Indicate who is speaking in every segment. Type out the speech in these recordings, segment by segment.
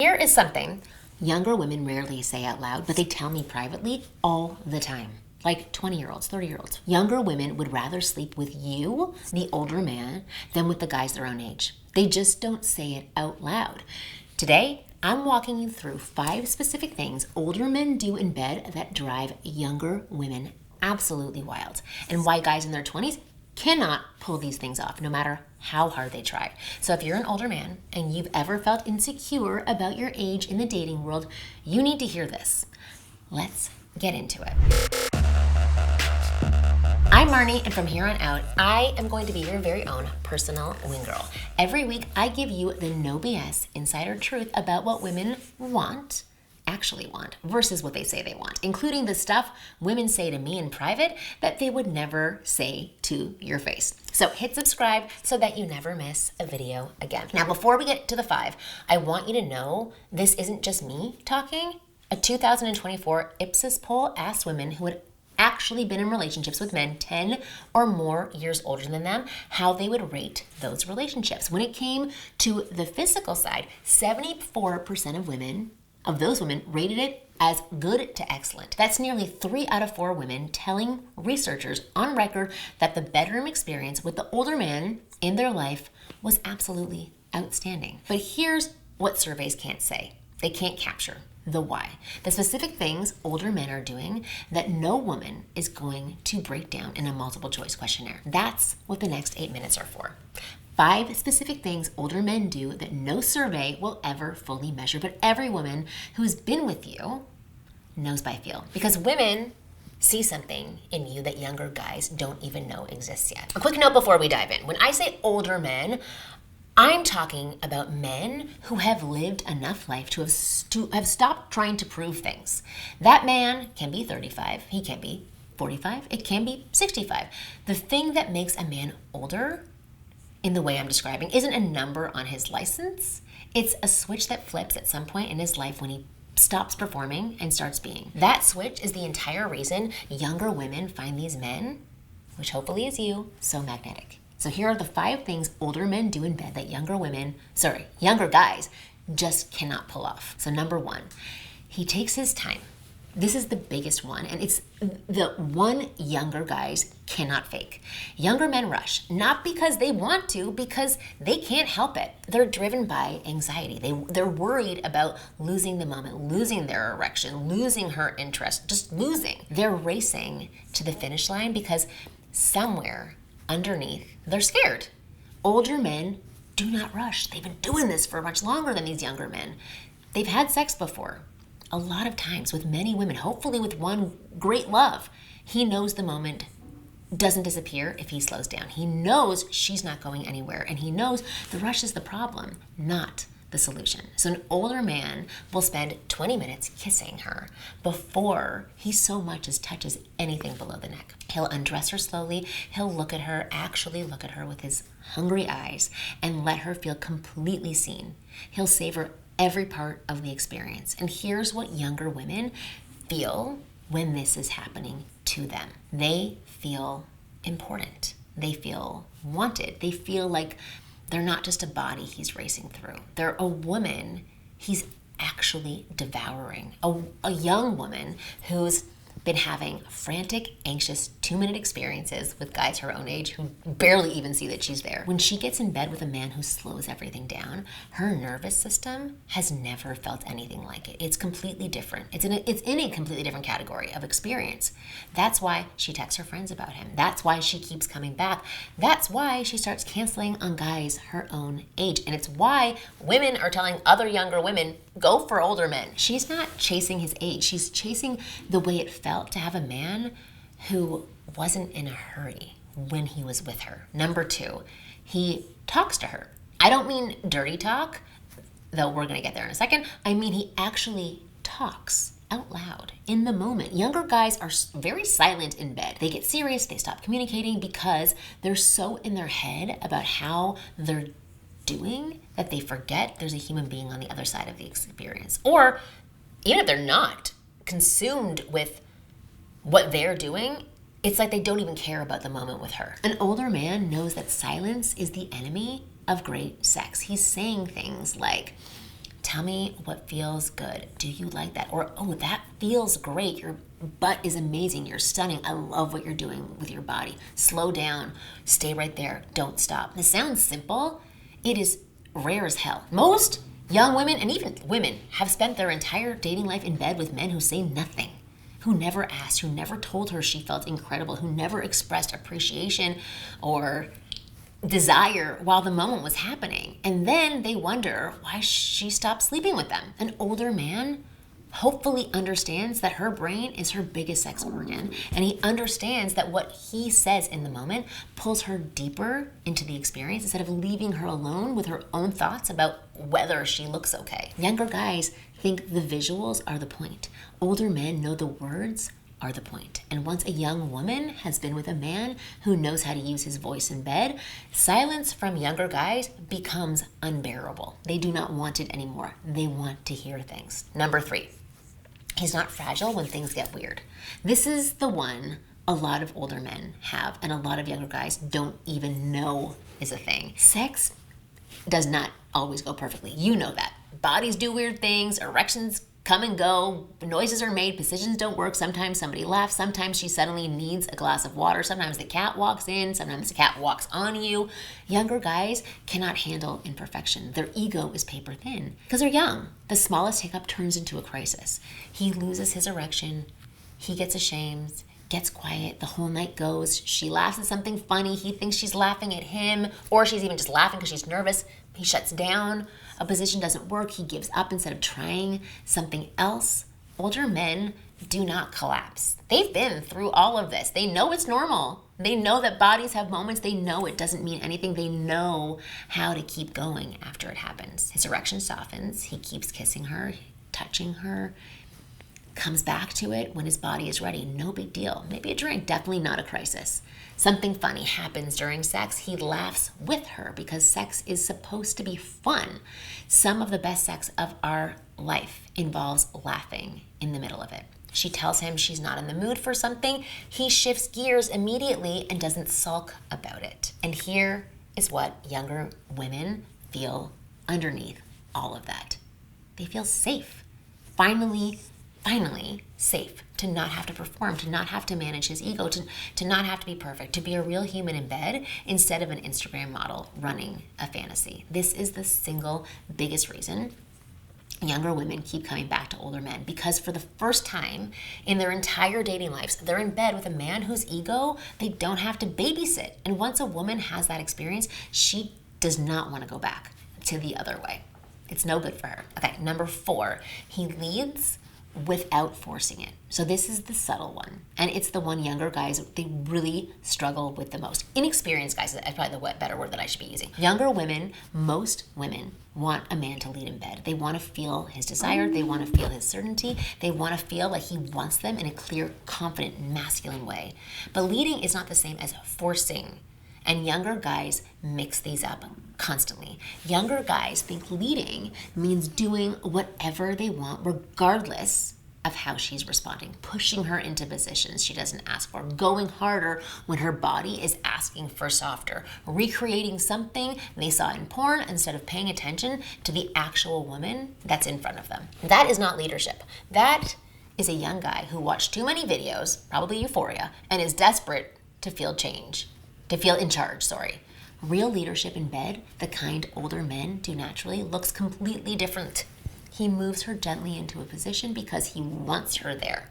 Speaker 1: here is something younger women rarely say out loud, but they tell me privately all the time. Like 20-year-olds, 30-year-olds. Younger women would rather sleep with you, the older man, than with the guys their own age. They just don't say it out loud. Today, I'm walking you through 5 specific things older men do in bed that drive younger women absolutely wild, and why guys in their 20s cannot pull these things off, no matter how hard they try. So if you're an older man and you've ever felt insecure about your age in the dating world, you need to hear this. Let's get into it. I'm Marni, and from here on out, I am going to be your very own personal wing girl. Every week, I give you the no BS insider truth about what women actually want, versus what they say they want, including the stuff women say to me in private that they would never say to your face. So hit subscribe so that you never miss a video again. Now, before we get to the 5, I want you to know this isn't just me talking. A 2024 Ipsos poll asked women who had actually been in relationships with men 10 or more years older than them how they would rate those relationships. When it came to the physical side, 74% of those women rated it as good to excellent. That's nearly 3 out of 4 women telling researchers on record that the bedroom experience with the older man in their life was absolutely outstanding. But here's what surveys can't say. They can't capture the why. The specific things older men are doing that no woman is going to break down in a multiple choice questionnaire. That's what the next 8 minutes are for. 5 specific things older men do that no survey will ever fully measure, but every woman who's been with you knows by feel. Because women see something in you that younger guys don't even know exists yet. A quick note before we dive in. When I say older men, I'm talking about men who have lived enough life to have stopped trying to prove things. That man can be 35, he can be 45, it can be 65. The thing that makes a man older in the way I'm describing isn't a number on his license. It's a switch that flips at some point in his life when he stops performing and starts being. That switch is the entire reason younger women find these men, which hopefully is you, so magnetic. So here are the 5 things older men do in bed that younger guys just cannot pull off. So number 1, he takes his time. This is the biggest one, and it's the one younger guys cannot fake. Younger men rush, not because they want to, because they can't help it. They're driven by anxiety. They're worried about losing the moment, losing their erection, losing her interest, just losing. They're racing to the finish line because somewhere underneath, they're scared. Older men do not rush. They've been doing this for much longer than these younger men. They've had sex before. A lot of times with many women, hopefully with one great love. He knows the moment doesn't disappear if he slows down. He knows she's not going anywhere, and he knows the rush is the problem, not the solution. So an older man will spend 20 minutes kissing her before he so much as touches anything below the neck. He'll undress her slowly. He'll actually look at her with his hungry eyes and let her feel completely seen. He'll savor every part of the experience. And here's what younger women feel when this is happening to them. They feel important. They feel wanted. They feel like they're not just a body he's racing through. They're a woman he's actually devouring. A young woman who's been having frantic, anxious 2-minute experiences with guys her own age who barely even see that she's there. When she gets in bed with a man who slows everything down, her nervous system has never felt anything like it. It's completely different. It's in a completely different category of experience. That's why she texts her friends about him. That's why she keeps coming back. That's why she starts canceling on guys her own age. And it's why women are telling other younger women, go for older men. She's not chasing his age. She's chasing the way it felt to have a man who wasn't in a hurry when he was with her. Number 2, he talks to her. I don't mean dirty talk, though we're gonna get there in a second. I mean he actually talks out loud in the moment. Younger guys are very silent in bed. They get serious, they stop communicating because they're so in their head about how they're doing that they forget there's a human being on the other side of the experience. Or even if they're not consumed with what they're doing, it's like they don't even care about the moment with her. An older man knows that silence is the enemy of great sex. He's saying things like, Tell me what feels good. Do you like that? Or, oh, that feels great. Your butt is amazing. You're stunning. I love what you're doing with your body. Slow down. Stay right there. Don't stop. This sounds simple. It is rare as hell. Most young women, and even women, have spent their entire dating life in bed with men who say nothing, who never asked, who never told her she felt incredible, who never expressed appreciation or desire while the moment was happening. And then they wonder why she stopped sleeping with them. An older man hopefully understands that her brain is her biggest sex organ, and he understands that what he says in the moment pulls her deeper into the experience instead of leaving her alone with her own thoughts about whether she looks okay. Younger guys think the visuals are the point. Older men know the words are the point. And once a young woman has been with a man who knows how to use his voice in bed, silence from younger guys becomes unbearable. They do not want it anymore. They want to hear things. Number 3, he's not fragile when things get weird. This is the one a lot of older men have and a lot of younger guys don't even know is a thing. Sex does not always go perfectly. You know that. Bodies do weird things, erections come and go, noises are made, positions don't work, sometimes somebody laughs, sometimes she suddenly needs a glass of water, sometimes the cat walks in, sometimes the cat walks on you. Younger guys cannot handle imperfection. Their ego is paper thin because they're young. The smallest hiccup turns into a crisis. He loses his erection, he gets ashamed, gets quiet, the whole night goes, she laughs at something funny, he thinks she's laughing at him, or she's even just laughing because she's nervous. He shuts down. A position doesn't work. He gives up instead of trying something else. Older men do not collapse. They've been through all of this. They know it's normal. They know that bodies have moments. They know it doesn't mean anything. They know how to keep going after it happens. His erection softens. He keeps kissing her, touching her, comes back to it when his body is ready. No big deal. Maybe a drink, definitely not a crisis. Something funny happens during sex. He laughs with her because sex is supposed to be fun. Some of the best sex of our life involves laughing in the middle of it. She tells him she's not in the mood for something. He shifts gears immediately and doesn't sulk about it. And here is what younger women feel underneath all of that. They feel safe. Finally safe to not have to perform, to not have to manage his ego, to not have to be perfect, to be a real human in bed instead of an Instagram model running a fantasy. This is the single biggest reason younger women keep coming back to older men, because for the first time in their entire dating lives, they're in bed with a man whose ego they don't have to babysit. And once a woman has that experience, she does not want to go back to the other way. It's no good for her. Okay, number 4, he leads without forcing it. So this is the subtle one. And it's the one younger guys, they really struggle with the most. Inexperienced guys is probably the better word that I should be using. Younger women, most women want a man to lead in bed. They want to feel his desire. They want to feel his certainty. They want to feel like he wants them in a clear, confident, masculine way. But leading is not the same as forcing. And younger guys mix these up constantly. Younger guys think leading means doing whatever they want regardless of how she's responding, pushing her into positions she doesn't ask for, going harder when her body is asking for softer, recreating something they saw in porn instead of paying attention to the actual woman that's in front of them. That is not leadership. That is a young guy who watched too many videos, probably Euphoria, and is desperate to feel in charge. Real leadership in bed, the kind older men do naturally, looks completely different. He moves her gently into a position because he wants her there.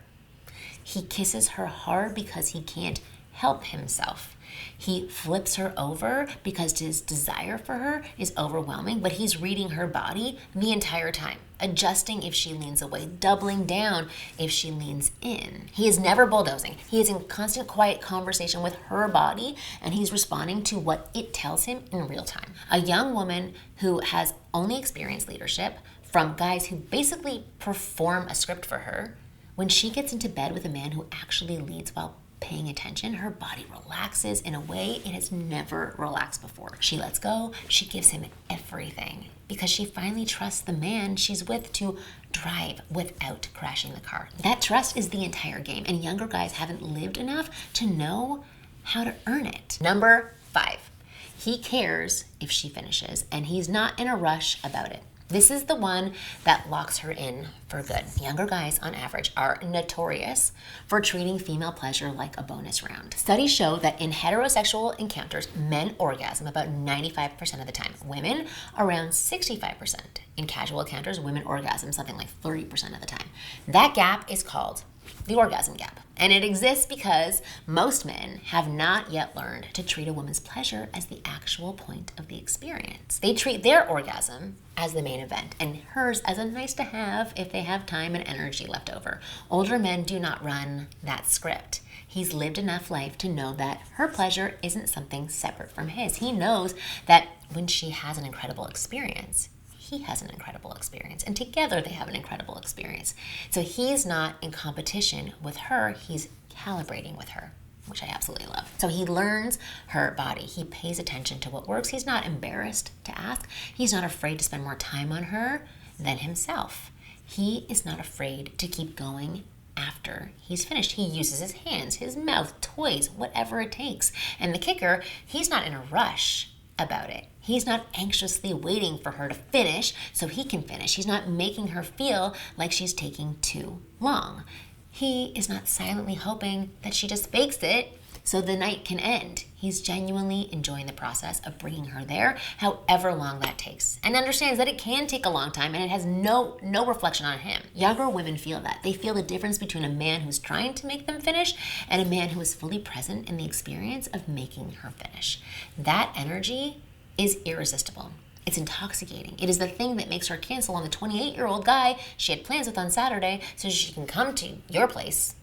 Speaker 1: He kisses her hard because he can't help himself. He flips her over because his desire for her is overwhelming, but he's reading her body the entire time, adjusting if she leans away, doubling down if she leans in. He is never bulldozing. He is in constant quiet conversation with her body, and he's responding to what it tells him in real time. A young woman who has only experienced leadership from guys who basically perform a script for her, when she gets into bed with a man who actually leads while paying attention, her body relaxes in a way it has never relaxed before. She lets go, she gives him everything because she finally trusts the man she's with to drive without crashing the car. That trust is the entire game, and younger guys haven't lived enough to know how to earn it. Number 5, he cares if she finishes, and he's not in a rush about it. This is the one that locks her in for good. Younger guys, on average, are notorious for treating female pleasure like a bonus round. Studies show that in heterosexual encounters, men orgasm about 95% of the time. Women, around 65%. In casual encounters, women orgasm something like 30% of the time. That gap is called the orgasm gap. And it exists because most men have not yet learned to treat a woman's pleasure as the actual point of the experience. They treat their orgasm as the main event and hers as a nice to have if they have time and energy left over. Older men do not run that script. He's lived enough life to know that her pleasure isn't something separate from his. He knows that when she has an incredible experience, he has an incredible experience, and together they have an incredible experience. So he's not in competition with her, he's calibrating with her, which I absolutely love. So he learns her body. He pays attention to what works. He's not embarrassed to ask. He's not afraid to spend more time on her than himself. He is not afraid to keep going after he's finished. He uses his hands, his mouth, toys, whatever it takes. And the kicker, he's not in a rush about it. He's not anxiously waiting for her to finish so he can finish. He's not making her feel like she's taking too long. He is not silently hoping that she just fakes it so the night can end. He's genuinely enjoying the process of bringing her there, however long that takes, and understands that it can take a long time and it has no reflection on him. Younger women feel that. They feel the difference between a man who's trying to make them finish and a man who is fully present in the experience of making her finish. That energy is irresistible. It's intoxicating. It is the thing that makes her cancel on the 28-year-old guy she had plans with on Saturday so she can come to your place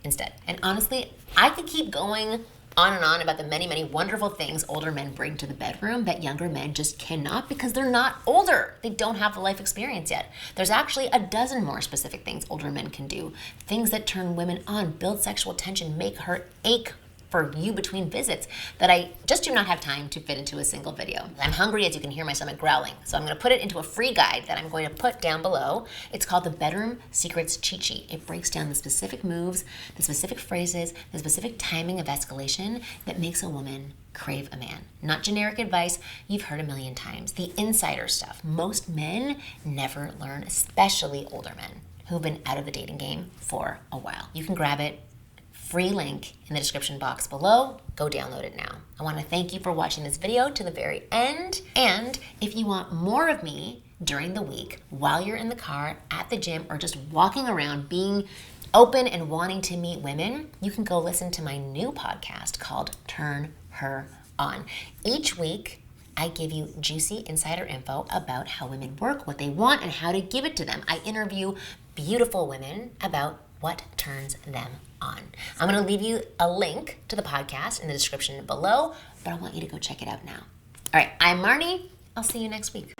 Speaker 1: instead. And honestly, I could keep going on and on about the many, many wonderful things older men bring to the bedroom that younger men just cannot because they're not older. They don't have the life experience yet. There's actually a dozen more specific things older men can do. Things that turn women on, build sexual tension, make her ache for you between visits that I just do not have time to fit into a single video. I'm hungry, as you can hear my stomach growling, so I'm gonna put it into a free guide that I'm going to put down below. It's called the Bedroom Secrets Cheat Sheet. It breaks down the specific moves, the specific phrases, the specific timing of escalation that makes a woman crave a man. Not generic advice you've heard a million times. The insider stuff most men never learn, especially older men who've been out of the dating game for a while. You can grab it. Free link in the description box below. Go download it now. I want to thank you for watching this video to the very end. And if you want more of me during the week, while you're in the car, at the gym, or just walking around being open and wanting to meet women, you can go listen to my new podcast called Turn Her On. Each week, I give you juicy insider info about how women work, what they want, and how to give it to them. I interview beautiful women about what turns them on. I'm going to leave you a link to the podcast in the description below, but I want you to go check it out now. All right, I'm Marni. I'll see you next week.